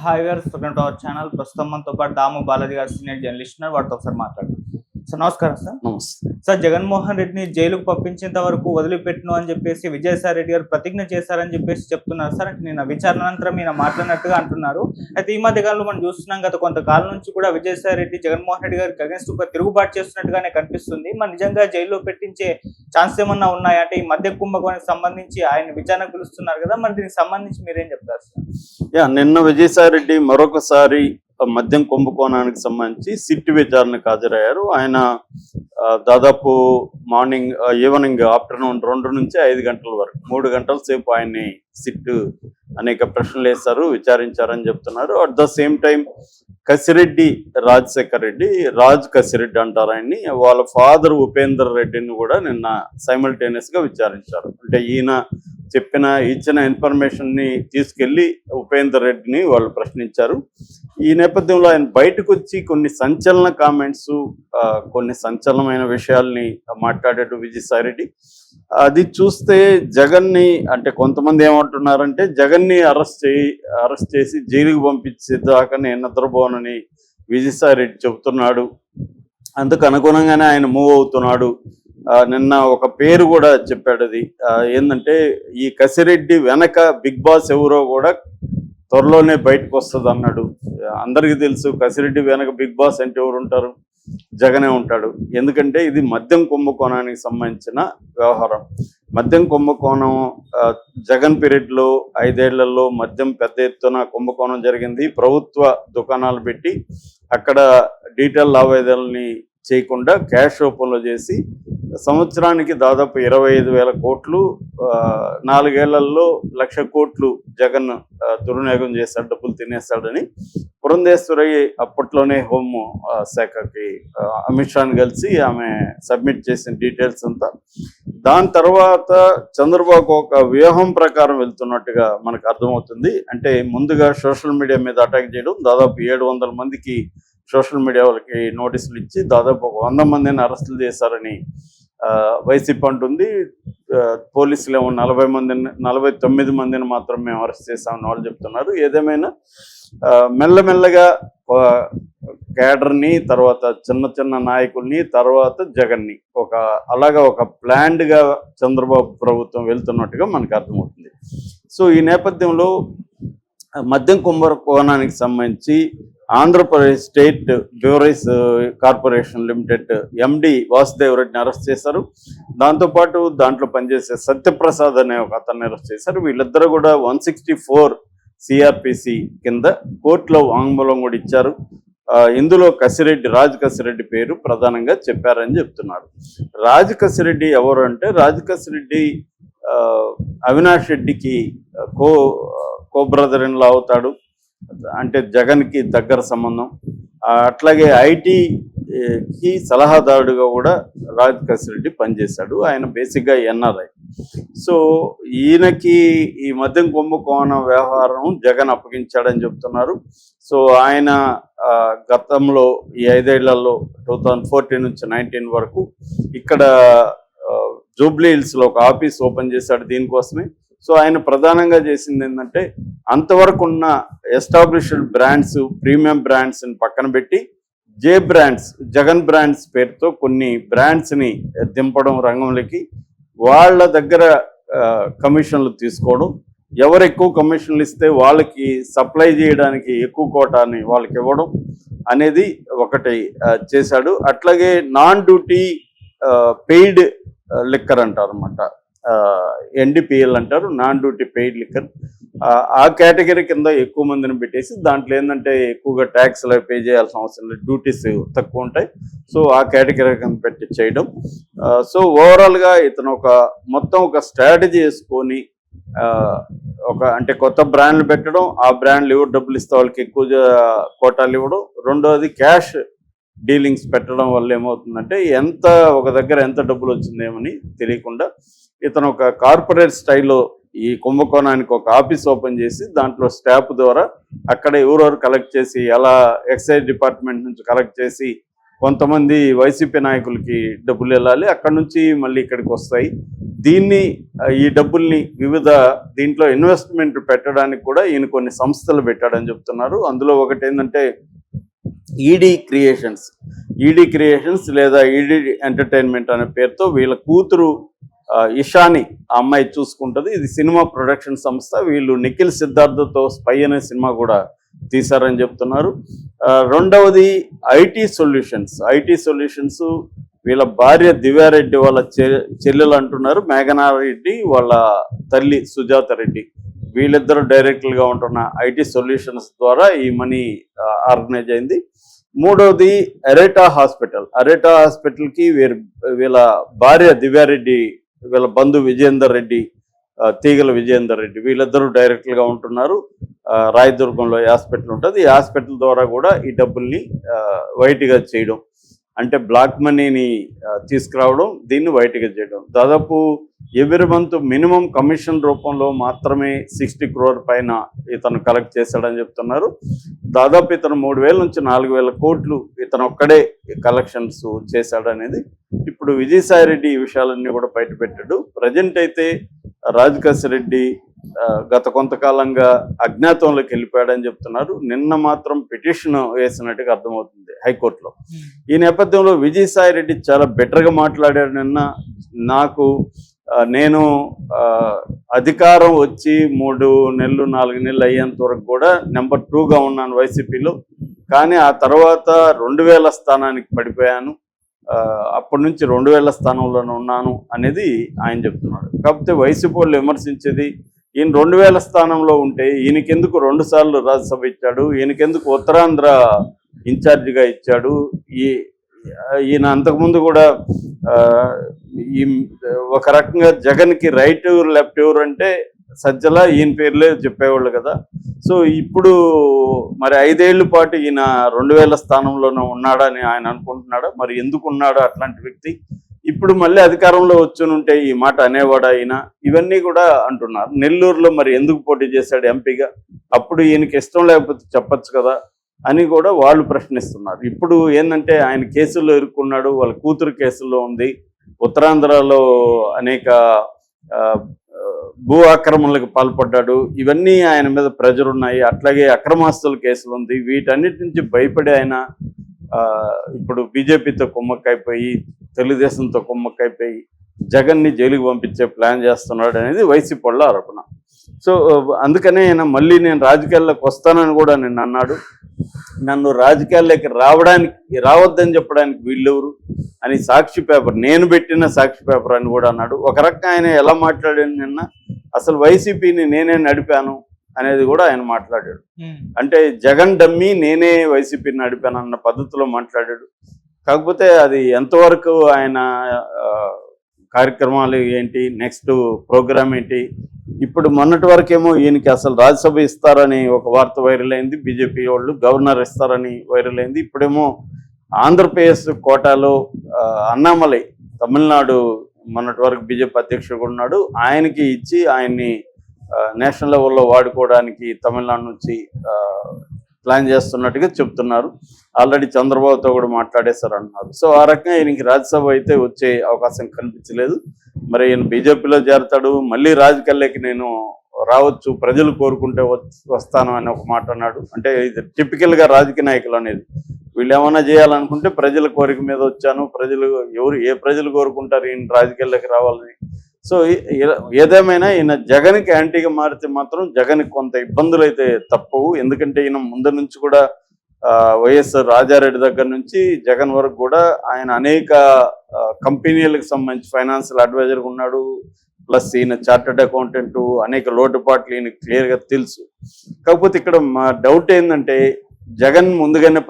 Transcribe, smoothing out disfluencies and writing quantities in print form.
Hi గారు, welcome to our channel. ప్రస్తుతం మనతో పాటు దాము బాలాజీ గారు సీనియర్ జర్నలిస్ట్ ఉన్నారు. వాటితో ఒకసారి మాట్లాడదాం. సార్ నమస్కారం. సార్ నమస్తే. సార్, జగన్మోహన్ రెడ్డిని జైలుకు పంపించేంత వరకు వదిలిపెట్టును అని చెప్పేసి విజయసాయి రెడ్డి గారు ప్రతిజ్ఞ చేశారని చెప్పేసి చెప్తున్నారు. సార్ అంటే నిన్న విచారణ అనంతరం ఈయన మాట్లాడినట్టుగా అంటున్నారు. అయితే ఈ మధ్య కాలంలో మనం చూస్తున్నాం, గత కొంతకాలం నుంచి కూడా విజయసాయి రెడ్డి జగన్మోహన్ రెడ్డి గారికి అగెన్స్ట్ ఒక తిరుగుబాటు చేస్తున్నట్టుగానే కనిపిస్తుంది. మరి నిజంగా జైల్లో పెట్టించే ఛాన్స్ ఏమన్నా ఉన్నాయా? అంటే ఈ మద్య కుంభకోణానికి సంబంధించి ఆయన విచారణకు పిలుస్తున్నారు కదా, మరి దీనికి సంబంధించి మీరేం చెప్తారు సార్? నిన్న విజయసాయి రెడ్డి మరొకసారి మద్యం కుంభకోణానికి సంబంధించి సిట్ విచారణకు హాజరయ్యారు. ఆయన దాదాపు ఈవినింగ్ ఆఫ్టర్నూన్ 2 నుంచి 5 గంటల వరకు 3 గంటల సేపు ఆయన్ని సిట్ అనేక ప్రశ్నలు వేశారు, విచారించారని చెప్తున్నారు. At the same time Kasireddy Rajasekhar Reddy, Raj Kasireddy అంటారు ఆయన్ని, వాళ్ళ ఫాదర్ ఉపేందర్ రెడ్డిని కూడా నిన్న సైమల్టేనియస్ గా విచారించారు. అంటే ఈయన ఇచ్చిన ఇన్ఫర్మేషన్ ని తీసుకెళ్లి ఉపేందర్ రెడ్డిని వాళ్ళు ప్రశ్నించారు. ఈ నేపథ్యంలో ఆయన బయటకు వచ్చి కొన్ని సంచలన కామెంట్స్, కొన్ని సంచలనమైన విషయాల్ని మాట్లాడాడు విజయసాయి రెడ్డి. అది చూస్తే జగన్ని, అంటే కొంతమంది ఏమంటున్నారంటే జగన్ని అరెస్ట్ చేసి జైలుకు పంపించేదాకా నేను నిద్రపోనని విజయసాయి రెడ్డి చెబుతున్నాడు. అందుకు అనుగుణంగానే ఆయన మూవ్ అవుతున్నాడు. నిన్న ఒక పేరు కూడా చెప్పాడు. అది ఏంటంటే ఈ కసిరెడ్డి వెనక బిగ్ బాస్ ఎవరో కూడా త్వరలోనే బయటకు వస్తుంది అన్నాడు. అందరికీ తెలుసు కసిరెడ్డి వెనక బిగ్ బాస్ అంటే ఎవరు ఉంటారు? జగనే ఉంటాడు. ఎందుకంటే ఇది మద్యం కుంభకోణానికి సంబంధించిన వ్యవహారం. మద్యం కుంభకోణం జగన్ పీరియడ్లో 5 ఏళ్లలో మద్యం పెద్ద ఎత్తున కుంభకోణం జరిగింది. ప్రభుత్వ దుకాణాలు పెట్టి అక్కడ డీటెయిల్ లావాదేవీలని చేయకుండా క్యాష్ రూపంలో చేసి సంవత్సరానికి దాదాపు 25,000 కోట్లు, 4 ఏళ్లలో 1,00,000 కోట్లు జగన్ దుర్వినియోగం చేశాడు, డబ్బులు తినేస్తాడని పురంధేశ్వరి అప్పట్లోనే హోమ్ శాఖకి అమిత్ షాని కలిసి ఆమె సబ్మిట్ చేసిన డీటెయిల్స్ అంతా. దాని తర్వాత చంద్రబాబు ఒక వ్యూహం ప్రకారం వెళ్తున్నట్టుగా మనకు అర్థమవుతుంది. అంటే ముందుగా సోషల్ మీడియా మీద అటాక్ చేయడం, దాదాపు 700 మందికి సోషల్ మీడియా వాళ్ళకి నోటీసులు ఇచ్చి దాదాపు 100 మందిని అరెస్టులు చేశారని వైసీపీ అంటుంది. పోలీసులు ఏమో 49 మందిని మాత్రం మేము అరెస్ట్ చేశామని వాళ్ళు చెప్తున్నారు. ఏదేమైనా మెల్లమెల్లగా క్యాడర్ని, తర్వాత చిన్న నాయకుల్ని, తర్వాత జగన్ని అలాగా ఒక ప్లాన్డ్గా చంద్రబాబు ప్రభుత్వం వెళ్తున్నట్టుగా మనకు అర్థమవుతుంది. సో ఈ నేపథ్యంలో మద్యం కుంభకోణానికి సంబంధించి ఆంధ్రప్రదేశ్ స్టేట్ బ్యూరేస్ కార్పొరేషన్ లిమిటెడ్ ఎండి వాసుదేవ్ రెడ్డిని అరెస్ట్ చేశారు. దాంతోపాటు దాంట్లో పనిచేసే సత్యప్రసాద్ అనే ఒక అతన్ని అరెస్ట్ చేశారు. వీళ్ళిద్దరూ కూడా 164 సిఆర్పిసి కింద కోర్టులో వాంగ్మూలం కూడా ఇచ్చారు. ఇందులో రాజ్ కసిరెడ్డి పేరు ప్రధానంగా చెప్పారని చెప్తున్నారు. రాజ్ కసిరెడ్డి ఎవరు అంటే, రాజ్ కసిరెడ్డి అవినాష్ రెడ్డికి కో బ్రదర్ ఇన్ లా అవుతాడు. అంటే జగన్కి దగ్గర సంబంధం. అట్లాగే ఐటీకి సలహాదారుడుగా కూడా రాజ్ కసిరెడ్డి పనిచేశాడు. ఆయన బేసిక్గా ఎన్ఆర్ఐ. సో ఈయనకి ఈ మద్యం కుంభకోణం వ్యవహారం జగన్ అప్పగించాడని చెప్తున్నారు. సో ఆయన గతంలో ఈ 5 ఏళ్లలో 2014 నుంచి 19 వరకు ఇక్కడ జూబ్లీ హిల్స్లో ఒక ఆఫీస్ ఓపెన్ చేశాడు దీనికోసమే. సో ఆయన ప్రధానంగా చేసింది ఏంటంటే, అంతవరకు ఉన్న ఎస్టాబ్లిష్డ్ బ్రాండ్స్, ప్రీమియం బ్రాండ్స్ని పక్కన పెట్టి బ్రాండ్స్, జగన్ బ్రాండ్స్ పేరుతో కొన్ని బ్రాండ్స్ని దింపడం రంగంలోకి, వాళ్ళ దగ్గర కమిషన్లు తీసుకోవడం, ఎవరు ఎక్కువ కమిషన్లు ఇస్తే వాళ్ళకి సప్లై చేయడానికి ఎక్కువ కోటాని వాళ్ళకి ఇవ్వడం అనేది ఒకటి చేశాడు. అట్లాగే నాన్ డ్యూటీ పెయిడ్ లిక్కర్ అంటారు అన్నమాట, ఎన్డిపిఎల్ అంటారు, నాన్ డ్యూటీ పెయిడ్ లిక్కర్. ఆ కేటగిరీ కింద ఎక్కువ మందిని పెట్టేసి దాంట్లో ఏంటంటే ఎక్కువగా ట్యాక్స్లు పే చేయాల్సిన అవసరం లేదు, డ్యూటీస్ తక్కువ ఉంటాయి. సో ఆ కేటగిరీ కింద పెట్టి చేయడం. సో ఓవరాల్గా ఇతను మొత్తం ఒక స్ట్రాటజీ వేసుకొని అంటే కొత్త బ్రాండ్లు పెట్టడం, ఆ బ్రాండ్లు ఎవరు డబ్బులు ఇస్తే వాళ్ళకి ఎక్కువ కోటాలు ఇవ్వడం, రెండోది క్యాష్ డీలింగ్స్ పెట్టడం వల్ల ఏమవుతుందంటే ఒక దగ్గర ఎంత డబ్బులు వచ్చిందేమని తెలియకుండా ఇతను ఒక కార్పొరేట్ స్టైల్లో ఈ కుంభకోణానికి ఒక ఆఫీస్ ఓపెన్ చేసి దాంట్లో స్టాఫ్ ద్వారా అక్కడ ఎవరెవరు కలెక్ట్ చేసి, ఎలా ఎక్సైజ్ డిపార్ట్మెంట్ నుంచి కలెక్ట్ చేసి కొంతమంది వైసీపీ నాయకులకి డబ్బులు వెళ్ళాలి, అక్కడ నుంచి మళ్ళీ ఇక్కడికి వస్తాయి. దీన్ని ఈ డబ్బుల్ని వివిధ దీంట్లో ఇన్వెస్ట్మెంట్ పెట్టడానికి కూడా ఈయన కొన్ని సంస్థలు పెట్టాడని చెప్తున్నారు. అందులో ఒకటి ఏంటంటే ఈడీ క్రియేషన్స్ లేదా ఈడీ ఎంటర్టైన్మెంట్ అనే పేరుతో వీళ్ళ కూతురు ఇషాని ఆ అమ్మాయి చూసుకుంటుంది. ఇది సినిమా ప్రొడక్షన్ సంస్థ. వీళ్ళు నిఖిల్ సిద్ధార్థతో స్పై అనే సినిమా కూడా తీశారని చెప్తున్నారు. రెండవది ఐటీ సొల్యూషన్స్ వీళ్ళ భార్య దివ్యారెడ్డి వాళ్ళ చెల్లెలు అంటున్నారు, మేఘనారెడ్డి వాళ్ళ తల్లి సుజాత రెడ్డి, వీళ్ళిద్దరూ డైరెక్టర్గా ఉంటున్న ఐటీ సొల్యూషన్స్ ద్వారా ఈ మనీ ఆర్గనైజ్ అయింది. మూడవది అరేటా హాస్పిటల్కి వీళ్ళ భార్య దివ్యారెడ్డి, వీళ్ళ బంధు విజయేందర్ రెడ్డి, తీగల విజయేందర్ రెడ్డి, వీళ్ళిద్దరూ డైరెక్టర్గా ఉంటున్నారు. రాయదుర్గంలో హాస్పిటల్ ఉంటుంది. ఈ హాస్పిటల్ ద్వారా కూడా ఈ డబ్బుల్ని వైట్గా చేయడం, అంటే బ్లాక్ మనీని తీసుకురావడం, దీన్ని వైట్గా చేయడం. దాదాపు ఎవ్రీ మంత్ మినిమం కమిషన్ రూపంలో మాత్రమే 60 crore పైన ఇతను కలెక్ట్ చేశాడని చెప్తున్నారు. దాదాపు ఇతను 3,000 నుంచి 4,000 కోట్లు ఇతను ఒక్కడే కలెక్షన్స్ చేశాడనేది ఇప్పుడు విజయసాయి రెడ్డి ఈ విషయాలన్నీ కూడా బయట పెట్టాడు. ప్రజెంట్ అయితే రాజకేశ్ రెడ్డి గత కొంతకాలంగా అజ్ఞాతంలోకి వెళ్ళిపోయాడని చెప్తున్నారు. నిన్న మాత్రం పిటిషన్ వేసినట్టుగా అర్థమవుతుంది హైకోర్టులో. ఈ నేపథ్యంలో విజయసాయి రెడ్డి చాలా బెటర్గా మాట్లాడాడు నిన్న. నేను అధికారం వచ్చి 3 నెలలు 4 నెలలు అయ్యేంత వరకు కూడా నెంబర్ 2గా ఉన్నాను వైసీపీలో, కానీ ఆ తర్వాత 2000 స్థానానికి పడిపోయాను, అప్పటి నుంచి 2000 స్థానంలోనే ఉన్నాను అనేది ఆయన చెప్తున్నాడు. కాకపోతే వైసీపీ వాళ్ళు విమర్శించేది, ఈయన 2000 స్థానంలో ఉంటే ఈయనకెందుకు 2 సార్లు రాజ్యసభ ఇచ్చాడు, ఈయనకెందుకు ఉత్తరాంధ్ర ఇన్ఛార్జిగా ఇచ్చాడు, ఈయన అంతకుముందు కూడా ఒక రకంగా జగన్కి రైట్ లెఫ్ట్ ఎవరు అంటే సజ్జల ఈయన పేర్లే చెప్పేవాళ్ళు కదా. సో ఇప్పుడు మరి 5 ఏళ్ల పాటు ఈయన 2000 స్థానంలోనే ఉన్నాడని ఆయన అనుకుంటున్నాడా? మరి ఎందుకు ఉన్నాడు అట్లాంటి వ్యక్తి? ఇప్పుడు మళ్ళీ అధికారంలో వచ్చునుంటే ఈ మాట అనేవాడా ఈయన? ఇవన్నీ కూడా అంటున్నారు. నెల్లూరులో మరి ఎందుకు పోటీ చేశాడు ఎంపీగా? అప్పుడు ఈయనకి ఇష్టం లేకపోతే చెప్పచ్చు కదా అని కూడా వాళ్ళు ప్రశ్నిస్తున్నారు. ఇప్పుడు ఏంటంటే ఆయన కేసుల్లో ఇరుక్కున్నాడు, వాళ్ళ కూతురు కేసుల్లో ఉంది, ఉత్తరాంధ్రలో అనేక భూ ఆక్రమణలకు పాల్పడ్డాడు, ఇవన్నీ ఆయన మీద ప్రెజర్ ఉన్నాయి. అట్లాగే అక్రమాస్తుల కేసులు ఉంది. వీటన్నిటి నుంచి భయపడి ఆయన ఇప్పుడు బీజేపీతో కుమ్మక్కైపోయి, తెలుగుదేశంతో కుమ్మక్కైపోయి జగన్ని జైలుకి పంపించే ప్లాన్ చేస్తున్నాడు అనేది వైసీపీ వాళ్ళ ఆరోపణ. సో అందుకనే ఆయన మళ్ళీ నేను రాజకీయాల్లోకి వస్తానని కూడా నిన్న అన్నాడు. నన్ను రాజకీయాల్లోకి రావద్దని చెప్పడానికి వీళ్ళెవరు అని సాక్షి పేపర్, నేను పెట్టిన సాక్షి పేపర్ అని కూడా అన్నాడు. ఒక రకంగా ఆయన ఎలా మాట్లాడాడు నిన్న, అసలు వైసీపీని నేనే నడిపాను అనేది కూడా ఆయన మాట్లాడాడు. అంటే జగన్ డమ్మీ, నేనే వైసీపీని నడిపాను అన్న పద్ధతిలో మాట్లాడాడు. కాకపోతే అది ఎంతవరకు ఆయన కార్యక్రమాలు ఏంటి, నెక్స్ట్ ప్రోగ్రామ్ ఏంటి? ఇప్పుడు మొన్నటి వరకేమో ఈయనకి అసలు రాజ్యసభ ఇస్తారని ఒక వార్త వైరల్ అయింది, బీజేపీ వాళ్ళు గవర్నర్ ఇస్తారని వైరల్ అయింది. ఇప్పుడేమో ఆంధ్రప్రదేశ్ కోటాలో అన్నామలై, తమిళనాడు మొన్నటి వరకు బీజేపీ అధ్యక్షుడు ఉన్నాడు, ఆయనకి ఇచ్చి ఆయన్ని నేషనల్ లెవెల్లో వాడుకోవడానికి తమిళనాడు నుంచి ప్లాన్ చేస్తున్నట్టుగా చెప్తున్నారు. ఆల్రెడీ చంద్రబాబుతో కూడా మాట్లాడేశారు అంటున్నారు. సో ఆ రకంగా ఈయనకి రాజ్యసభ అయితే వచ్చే అవకాశం కనిపించలేదు. మరి ఈయన బీజేపీలో చేరతాడు, మళ్ళీ రాజకీయాల్లోకి నేను రావచ్చు, ప్రజలు కోరుకుంటే వస్తాను అని ఒక మాట అన్నాడు. అంటే ఇది టిపికల్గా రాజకీయ నాయకులు అనేది, వీళ్ళు ఏమైనా చేయాలనుకుంటే ప్రజల కోరిక మీద వచ్చాను, ఏ ప్రజలు కోరుకుంటారు ఈయన రాజకీయాల్లోకి రావాలని. సో ఏదేమైనా ఈయన జగన్కి యాంటీగా మారితే మాత్రం జగన్కి కొంత ఇబ్బందులు అయితే తప్పవు. ఎందుకంటే ఈయన ముందు నుంచి కూడా వైఎస్ రాజారెడ్డి దగ్గర నుంచి జగన్ వరకు కూడా ఆయన అనేక కంపెనీలకు సంబంధించి ఫైనాన్షియల్ అడ్వైజర్గా ఉన్నాడు. ప్లస్ ఈయన చార్టర్డ్ అకౌంటెంట్, అనేక లోటుపాట్లు ఈయన క్లియర్గా తెలుసు. కాకపోతే ఇక్కడ మా డౌట్ ఏంటంటే జగన్ ముందుగానే